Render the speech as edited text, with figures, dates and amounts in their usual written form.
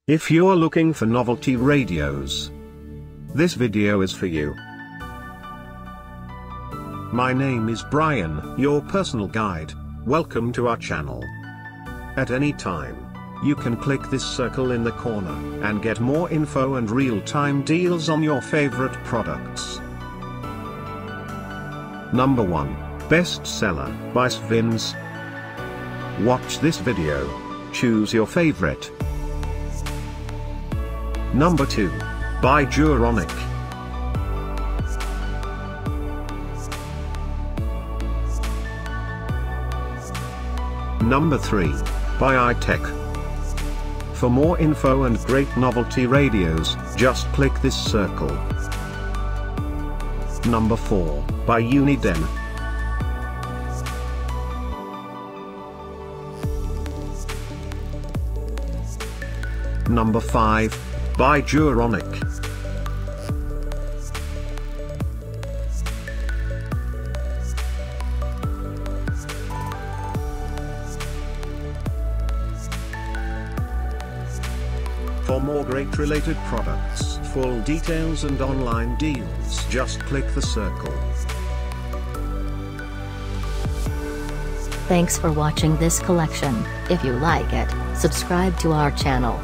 If you're looking for novelty radios, this video is for you. My name is Brian, your personal guide. Welcome to our channel. At any time, you can click this circle in the corner and get more info and real-time deals on your favorite products. Number 1, Bestseller by Svinz. Watch this video. Choose your favorite. Number 2, by Duronic. Number 3, by iTek. For more info and great novelty radios, just click this circle. Number 4, by Uniden. Number 5, by Duronic. For more great related products, full details and online deals, just click the circle. Thanks for watching this collection. If you like it, subscribe to our channel.